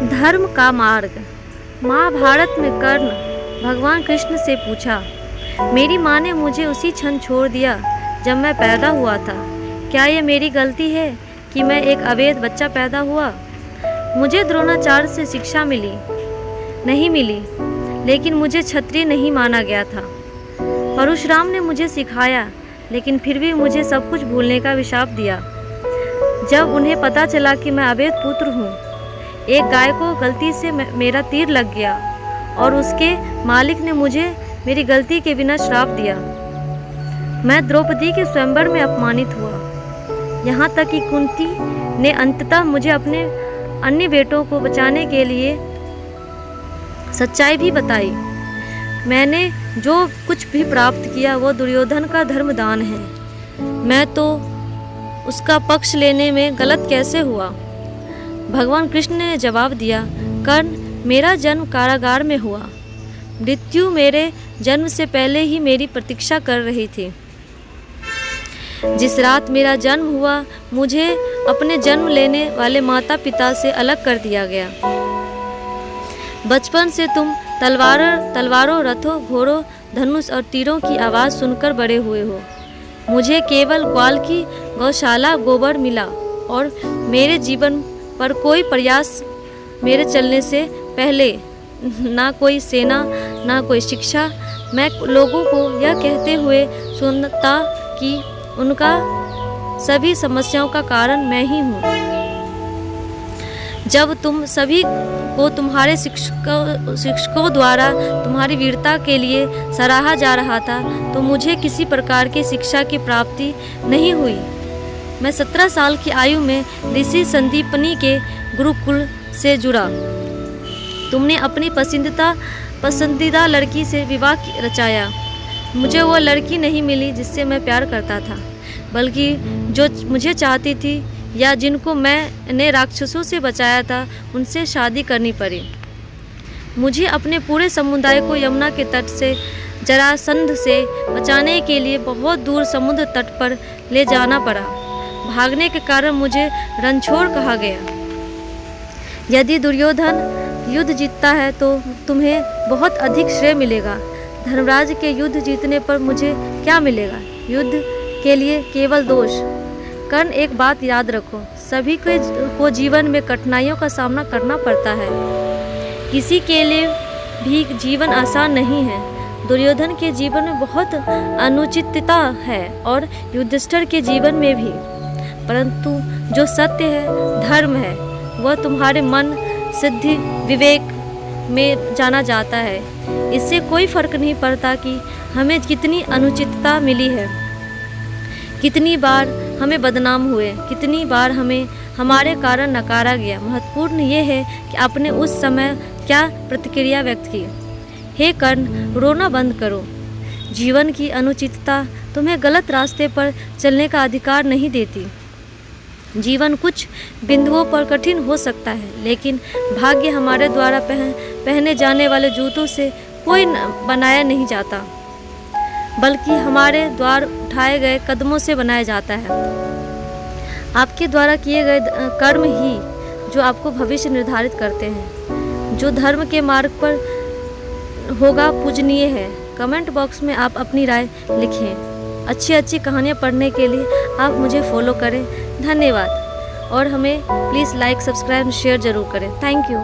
धर्म का मार्ग। महाभारत में कर्ण भगवान कृष्ण से पूछा, मेरी माँ ने मुझे उसी क्षण छोड़ दिया जब मैं पैदा हुआ था। क्या ये मेरी गलती है कि मैं एक अवैध बच्चा पैदा हुआ? मुझे द्रोणाचार्य से शिक्षा नहीं मिली, लेकिन मुझे क्षत्रिय नहीं माना गया था। परशुराम ने मुझे सिखाया, लेकिन फिर भी मुझे सब कुछ भूलने का अभिशाप दिया। जब उन्हें पता चला कि मैं अवैध पुत्र हूँ, एक गाय को गलती से मेरा तीर लग गया और उसके मालिक ने मुझे मेरी गलती के बिना श्राप दिया। मैं द्रौपदी के स्वयंवर में अपमानित हुआ, यहाँ तक कि कुंती ने अंततः मुझे अपने अन्य बेटों को बचाने के लिए सच्चाई भी बताई। मैंने जो कुछ भी प्राप्त किया वो दुर्योधन का धर्मदान है। मैं तो उसका पक्ष लेने में गलत कैसे हुआ? भगवान कृष्ण ने जवाब दिया, कर्ण, मेरा जन्म कारागार में हुआ। मृत्यु मेरे जन्म से पहले ही मेरी प्रतीक्षा कर रही थी। जिस रात मेरा जन्म हुआ, मुझे अपने जन्म लेने वाले माता पिता से अलग कर दिया गया। बचपन से तुम तलवारों, रथों, घोड़ों, धनुष और तीरों की आवाज़ सुनकर बड़े हुए हो। मुझे केवल ग्वाल की गौशाला गोबर मिला और मेरे जीवन पर कोई प्रयास मेरे चलने से पहले, ना कोई सेना, ना कोई शिक्षा। मैं लोगों को यह कहते हुए सुनता कि उनका सभी समस्याओं का कारण मैं ही हूँ। जब तुम सभी को तुम्हारे शिक्षकों द्वारा तुम्हारी वीरता के लिए सराहा जा रहा था, तो मुझे किसी प्रकार की शिक्षा की प्राप्ति नहीं हुई। मैं 17 साल की आयु में ऋषि संदीपनी के गुरुकुल से जुड़ा। तुमने अपनी पसंदीदा लड़की से विवाह रचाया। मुझे वो लड़की नहीं मिली जिससे मैं प्यार करता था, बल्कि जो मुझे चाहती थी या जिनको मैंने राक्षसों से बचाया था, उनसे शादी करनी पड़ी। मुझे अपने पूरे समुदाय को यमुना के तट से जरासंध से बचाने के लिए बहुत दूर समुद्र तट पर ले जाना पड़ा। भागने के कारण मुझे रणछोड़ कहा गया। यदि दुर्योधन युद्ध जीतता है तो तुम्हें बहुत अधिक श्रेय मिलेगा। धर्मराज के युद्ध जीतने पर मुझे क्या मिलेगा? युद्ध के लिए केवल दोष। कर्ण, एक बात याद रखो, सभी को जीवन में कठिनाइयों का सामना करना पड़ता है। किसी के लिए भी जीवन आसान नहीं है। दुर्योधन के जीवन में बहुत अनुचितता है और युधिष्ठिर के जीवन में भी, परंतु जो सत्य है, धर्म है, वह तुम्हारे मन, सिद्धि, विवेक में जाना जाता है। इससे कोई फर्क नहीं पड़ता कि हमें कितनी अनुचितता मिली है, कितनी बार हमें बदनाम हुए, कितनी बार हमें हमारे कारण नकारा गया। महत्वपूर्ण ये है कि आपने उस समय क्या प्रतिक्रिया व्यक्त की। हे कर्ण, रोना बंद करो। जीवन की अनुचितता तुम्हें गलत रास्ते पर चलने का अधिकार नहीं देती। जीवन कुछ बिंदुओं पर कठिन हो सकता है, लेकिन भाग्य हमारे द्वारा पहने जाने वाले जूतों से कोई बनाया नहीं जाता, बल्कि हमारे द्वारा उठाए गए कदमों से बनाया जाता है। आपके द्वारा किए गए कर्म ही जो आपको भविष्य निर्धारित करते हैं। जो धर्म के मार्ग पर होगा पूजनीय है। कमेंट बॉक्स में आप अपनी राय लिखें। अच्छी कहानियाँ पढ़ने के लिए आप मुझे फॉलो करें। धन्यवाद। और हमें प्लीज़ लाइक, सब्सक्राइब, शेयर ज़रूर करें। Thank you.